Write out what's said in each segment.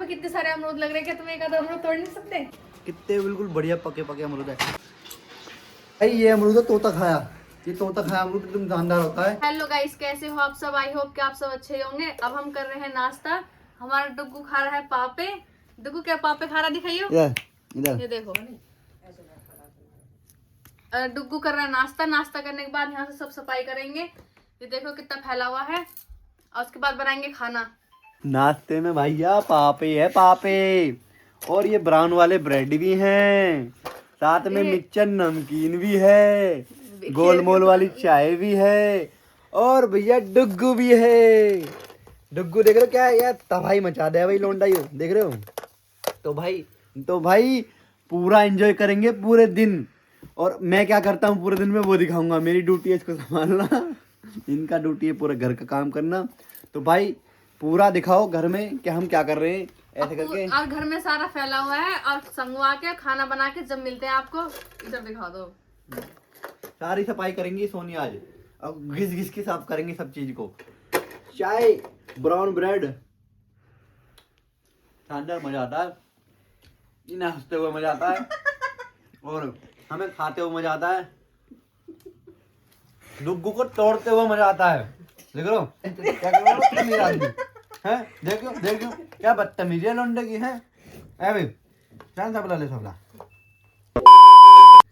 पे कितने सारे अमरूद लग रहे हैं, क्या तुम एक आधा अमरूद तोड़ नहीं सकते? कितने बिल्कुल बढ़िया पके पके अमरूद है भाई। ये अमरूद है तोता खाया, ये तोता खाया अमरूद एकदम जानदार होता है। हेलो गाइस, कैसे हो आप सब? आई होप कि आप सब अच्छे होंगे। अब हम कर रहे हैं नाश्ता। हमारा डुग्गू खा रहा है पापे। डुग्गू क्या पापे खा रहा, दिखाइयो। इधर ये देखो, डुग्गू कर रहा है नाश्ता। नाश्ता करने के बाद यहाँ से सब सफाई करेंगे। ये देखो कितना फैला हुआ है। और उसके बाद बनाएंगे खाना। नाश्ते में भैया पापे है पापे, और ये ब्राउन वाले ब्रेड भी हैं, साथ में मिक्सचर नमकीन भी है, गोलमोल वाली चाय भी है, और भैया डुग्गू भी है। डुग्गू देख रहे हो क्या है यार, तबाही मचा दे भाई लोंडा, यो देख रहे हो। तो भाई पूरा एंजॉय करेंगे पूरे दिन। और मैं क्या करता हूँ पूरे दिन में वो दिखाऊंगा। मेरी ड्यूटी है इसको संभालना, इनका ड्यूटी है पूरे घर का काम करना। तो भाई पूरा दिखाओ घर में कि हम क्या कर रहे हैं ऐसे करके। और घर में सारा फैला हुआ है, और संगवा के खाना बना के जब मिलते हैं आपको, इधर दिखा दो। सारी सफाई करेंगी सोनी आज, अब घिस घिस के साफ करेंगे सब चीज को। चाय, ब्राउन ब्रेड, शानदार मजा आता है। इन्हें हंसते हुए मजा आता है और हमें खाते हुए मजा आता है। डुग्गू को तोड़ते हुए मजा आता है। देख लो क्या कर रहा है मेरा आदमी है, देखो क्या बदतमीजी है लौंडे की है। ए भाई चांद सबला ले सबला,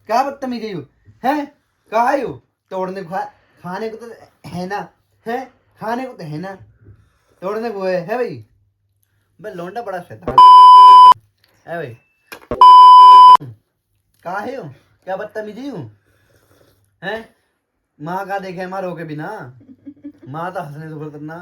क्या बदतमीजी यू है, कहा है यू तोड़ने को, खाने को तो है ना, है खाने को तो है ना, तोड़ने को है भाई। भाई लौंडा बड़ा शैतान है भाई। कहा है यू, क्या बदतमीजी यू है। माँ का देखे माँ रोके बिना, माँ तो हंसने से बोलना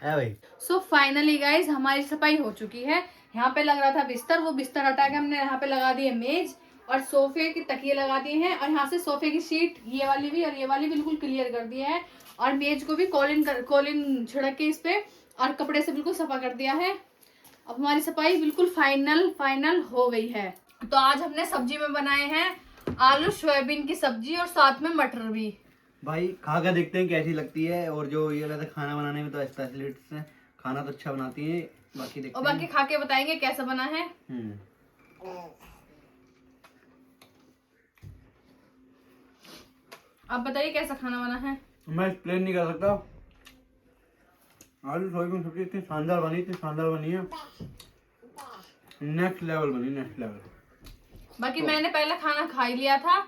है भाई। सो फाइनली गाइज हमारी सफाई हो चुकी है। यहाँ पे लग रहा था बिस्तर, वो बिस्तर हटा के हमने यहाँ पे लगा दिए मेज, और सोफे की तकिए लगा दिए हैं। और यहाँ से सोफे की शीट ये वाली भी और ये वाली बिल्कुल क्लियर कर दिया है। और मेज को भी कॉलिन छिड़क के इस पे और कपड़े से बिल्कुल सफा कर दिया है। अब हमारी सफाई बिल्कुल फाइनल हो गई है। तो आज हमने सब्जी में बनाए हैं आलू सोयाबीन की सब्जी, और साथ में मटर भी। भाई खा कर देखते हैं कैसी लगती है। और जो ये रहता है खाना बनाने में तो स्पेशलिस्ट हैं, खाना तो अच्छा बनाती है। बाकी देखते और बाकी खा के बताएंगे कैसा बना है। आप बताइए कैसा खाना बना है। मैं एक्सप्लेन नहीं कर सकता। आलू सोयाबीन सब्जी इतनी शानदार बनी है, नेक्स्ट लेवल बनी, नेक्स्ट लेवल। बाकी मैंने पहले खाना खा ही लिया था,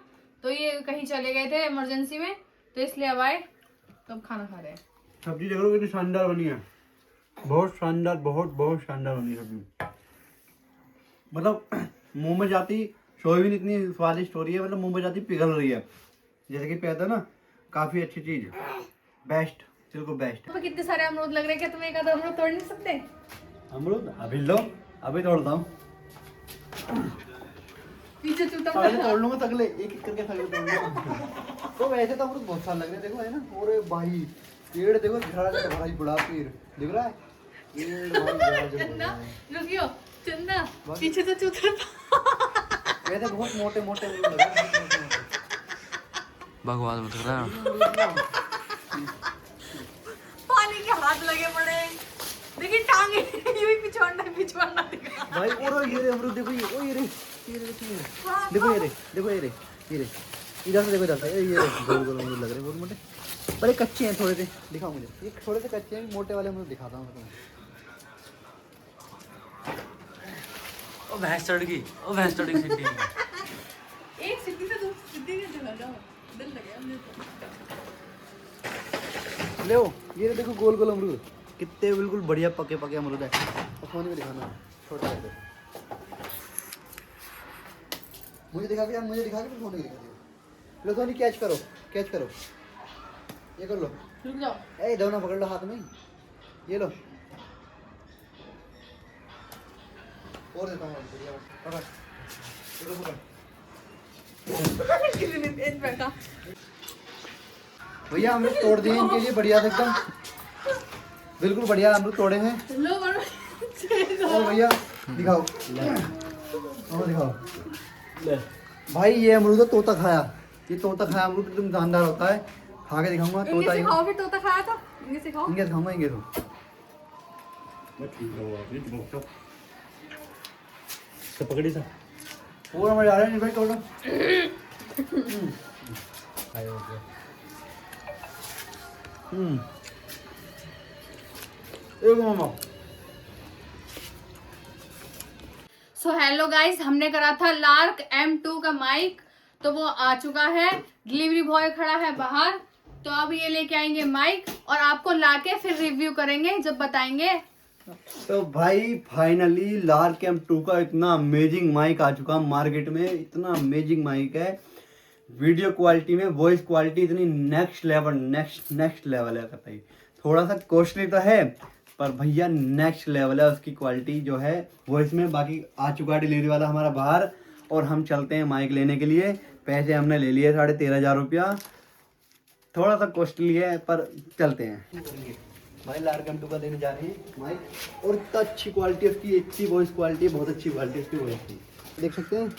तो ये कहीं चले गए थे इमरजेंसी में, तो इसलिए अब आए तो अब खाना खा रहे हैं। सब्जी देख लो कितनी शानदार बनी है, बहुत शानदार, बहुत शानदार बनी सब्जी। मतलब मुंह में जाती सोयाबीन इतनी स्वादिष्ट हो रही है, मतलब मुंह में जाती पिघल रही है, जैसे कि कहता है ना, काफी अच्छी चीज, बेस्ट, बिल्कुल बेस्ट। तो कितने सारे अमरूद लग रहे हैं, क्या तुम एक आधा अमरूद तोड़ नहीं सकते? अमरूद अभी लो, अभी तोड़ता हूँ। पीछे चूता पहले तोड़ लूंगा, तगले एक करके तगले तोड़ लूंगा। तो वैसे तो अमरूद बहुत सारे लग रहे हैं, देखो है ना। और भाई पेड़ देखो, बड़ा ही बड़ा पेड़ दिख रहा है, रुकियो चंदा, पीछे तो चूता। वैसे बहुत मोटे मोटे अमरूद लग रहे हैं। बकवास मत कर। पानी के हाथ लगे पड़े, देखिए टांगे यूं ही पिछवाड़ा दिखा भाई। और ये रे अमरूद देखो, ये ओ ये रे देखो, ये रे इधर से देखो, इधर से ये गोल गोल अमरूद लग रहे हैं, बहुत मोटे, पर ये कच्चे हैं थोड़े से। दिखाओ मुझे, ये थोड़े से कच्चे हैं, मोटे वाले अमरूद दिखाता हूँ मैं ओ भैंस चढ़ गई सीटी। एक सीधी से दूसरी सीधी में चला जाओ, दिल लगे मुझे तो। ले ये देखो गोल गोल अमरूद, कितने बिल्कुल बढ़िया पके पके अमरूद है। और सोनी को दिखाना, छोटा कर दे, मुझे दिखा के, मुझे दिखा के फिर सोनी को दिखा दियो। लो सोनी कैच करो, ये कर लो, रुक जाओ। ए दोनों पकड़ लो हाथ में, ये लो। और देता हूँ बढ़िया, पकड़, चलो पकड़। भैया अमरूद तोड़ दिए इनके लिए, बढ़िया से एकदम, बिल्कुल बढ़िया अमरूद तोड़े हैं। और भैया दिखाओ, और दिखाओ भाई, ये अमरूद है तोता खाया, ये तोता खाया अमरूद एकदम जानदार होता है। खा के दिखाऊंगा। तोता सिखाओ, फिर तोता खाया था, इनके सिखाओ। इनके दिखाऊंगा, इनके तो पकड़ी सा पूरा मजा आ रहा है भाई थोड़ा। मामा सो हेलो गाइस, हमने करा था लार्क M2 का माइक, तो वो आ चुका है। डिलीवरी बॉय खड़ा है बाहर, तो अब ये लेके आएंगे माइक और आपको लाके फिर रिव्यू करेंगे जब बताएंगे। तो भाई फाइनली लार्क M2 का इतना अमेजिंग माइक आ चुका मार्केट में। इतना अमेजिंग माइक है, वीडियो क्वालिटी में वॉइस क्वालिटी इतनी नेक्स्ट लेवल है भाई। थोड़ा सा कॉस्टली तो है पर भैया नेक्स्ट लेवल है उसकी क्वालिटी जो है वॉइस में। बाकी आ चुका है डिलीवरी वाला हमारा बाहर और हम चलते हैं माइक लेने के लिए। पैसे हमने ले लिए 13,500 रुपया। थोड़ा सा कॉस्टली है पर चलते हैं भाई। लार्क M2 का देने जा रहे हैं माइक और इतना अच्छी क्वालिटी उसकी, अच्छी वॉइस क्वालिटी, बहुत अच्छी क्वालिटी उसकी वॉइस की, देख सकते हैं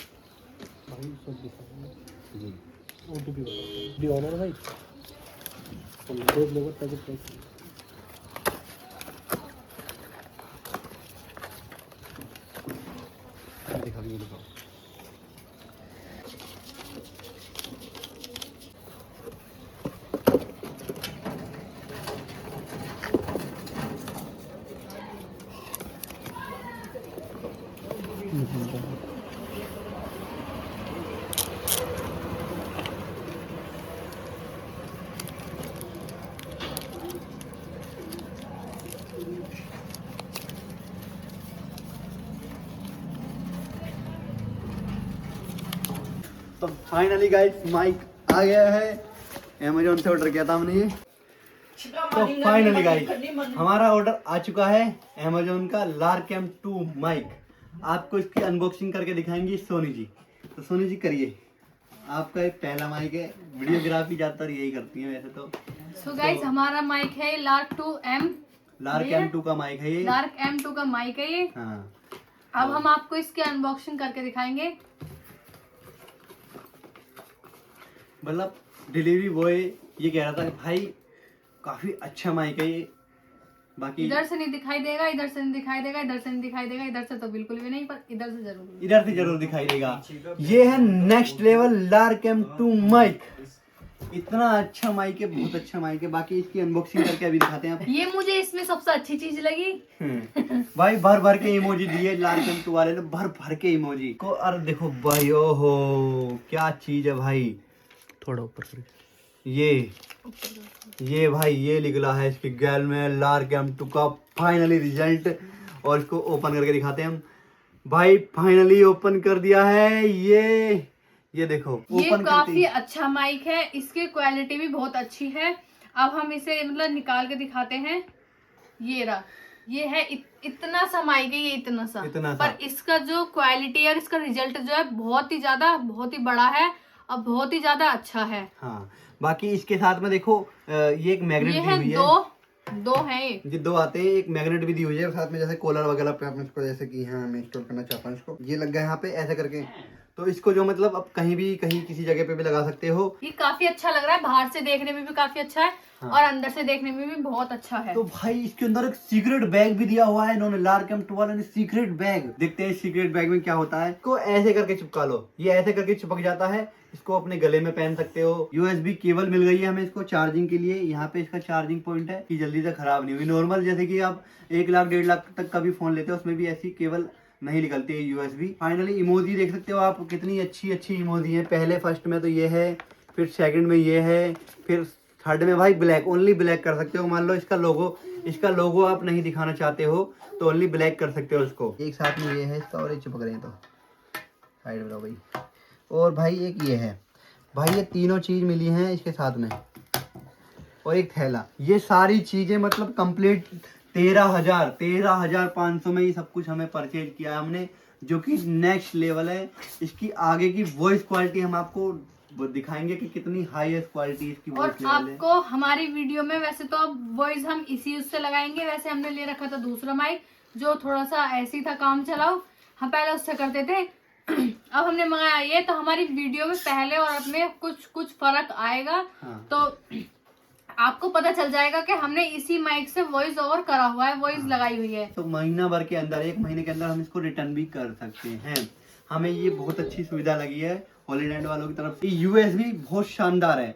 तो फाइनली गाइस माइक आ गया है। अमेजोन से ऑर्डर किया था हमने ये। तो फाइनली गाइस हमारा ऑर्डर आ चुका है अमेजोन का लार्क M2 माइक। आपको इसकी अनबॉक्सिंग करके दिखाएंगी सोनी जी। तो सोनी जी करिए, आपका एक पहला माइक है। वीडियोग्राफी ज्यादातर यही करती है वैसे तो। सो गाइस हमारा माइक है लार्क M2 का माइक है ये। लार्क M2 का माइक है ये। हाँ, अब हम आपको इसकी अनबॉक्सिंग करके दिखाएंगे। मतलब डिलीवरी बॉय ये कह रहा था कि भाई काफी अच्छा माइक है ये। बाकी इधर से नहीं दिखाई देगा, इधर से नहीं दिखाई देगा, इधर से नहीं दिखाई देगा, इधर से तो बिल्कुल भी नहीं, पर इधर से जरूर। इधर से जरूर दिखाई देगा। ये है next level lark M2 mic. इतना अच्छा माइक है, बहुत अच्छा माइक है। बाकी इसकी अनबॉक्सिंग करके अभी दिखाते हैं आप। ये मुझे इसमें सबसे अच्छी चीज लगी। भाई भर भर के इमोजी दिए लार्क M2 वाले ने, भर भर के इमोजी को। अरे देखो भाई, ओहो क्या चीज है भाई। थोड़ा ऊपर करके ये भाई ये निकला है इसकी गैल में लार्क M2 का फाइनली रिजल्ट। और इसको ओपन करके दिखाते हैं हम। भाई फाइनली ओपन कर दिया है ये देखो ये ओपन काफी अच्छा माइक है, इसकी क्वालिटी भी बहुत अच्छी है। अब हम इसे मतलब निकाल के दिखाते हैं। ये रहा, ये है इतना सा माइक है, ये इतना सा पर इसका जो क्वालिटी और इसका रिजल्ट जो है बहुत ही बड़ा है और बहुत ही ज्यादा अच्छा है। हाँ, बाकी इसके साथ में देखो ये एक मैग्नेट दी हुई है। दो है ये दो आते हैं। एक मैग्नेट भी दी हुई है साथ में, जैसे कॉलर वगैरह पे आप इसको, जैसे कि हाँ मैं इंस्टॉल करना चाहता हूँ इसको। ये लग गया यहाँ पे ऐसे करके, तो इसको जो मतलब अब कहीं किसी जगह पे भी लगा सकते हो। ये काफी अच्छा लग रहा है, बाहर से देखने में भी काफी अच्छा है। हाँ। और अंदर से देखने में भी बहुत अच्छा है। तो भाई इसके अंदर एक सीक्रेट बैग भी दिया हुआ है इन्होंने, लार्क M2 वाले ने सीक्रेट बैग। देखते हैं सीक्रेट बैग में क्या होता है। इसको ऐसे करके चिपका लो, ये ऐसे करके चिपक जाता है। इसको अपने गले में पहन सकते हो। USB केबल मिल गई है हमें इसको चार्जिंग के लिए। यहाँ पे इसका चार्जिंग पॉइंट है कि जल्दी से खराब नहीं हुई। नॉर्मल जैसे कि आप 1 लाख 1.5 लाख तक का भी फोन लेते हो उसमें भी ऐसी केबल नहीं निकलती है USB। फाइनली इमोजी देख सकते हो आप, कितनी अच्छी इमोजी है। पहले फर्स्ट में तो ये है, फिर सेकंड में ये है, फिर थर्ड में भाई ब्लैक, ओनली ब्लैक कर सकते हो। मान लो इसका लोगो आप नहीं दिखाना चाहते हो तो ओनली ब्लैक कर सकते हो इसको। एक साथ में ये है इसका और एक चिपक रहे हैं तो साइड में भाई। और भाई एक ये है भाई, ये तीनों चीज मिली हैं इसके साथ में और एक थैला। ये सारी चीजें मतलब कंप्लीट 13,500 में ये सब कुछ हमें परचेज किया हमने, जो कि नेक्स्ट लेवल है। इसकी आगे की वॉइस क्वालिटी हम आपको दिखाएंगे कि कितनी हाईएस्ट क्वालिटी इसकी वॉइस लेवल है। आपको हमारी वीडियो में वैसे तो वॉइस हम इसी उससे लगाएंगे। वैसे हमने ले रखा था दूसरा माइक जो थोड़ा सा ऐसी था काम चलाओ, हम पहले उससे करते थे। अब हमने मंगाया ये, तो हमारी वीडियो में पहले और अब में कुछ फर्क आएगा। हाँ। तो आपको पता चल जाएगा कि हमने इसी माइक से वॉइस ओवर करा हुआ है, वॉइस लगाई हुई है। तो महीना भर के अंदर, 1 महीने के अंदर हम इसको रिटर्न भी कर सकते हैं। हमें ये बहुत अच्छी सुविधा लगी है हॉलीलैंड वालों की तरफ से। यूएसबी बहुत शानदार है।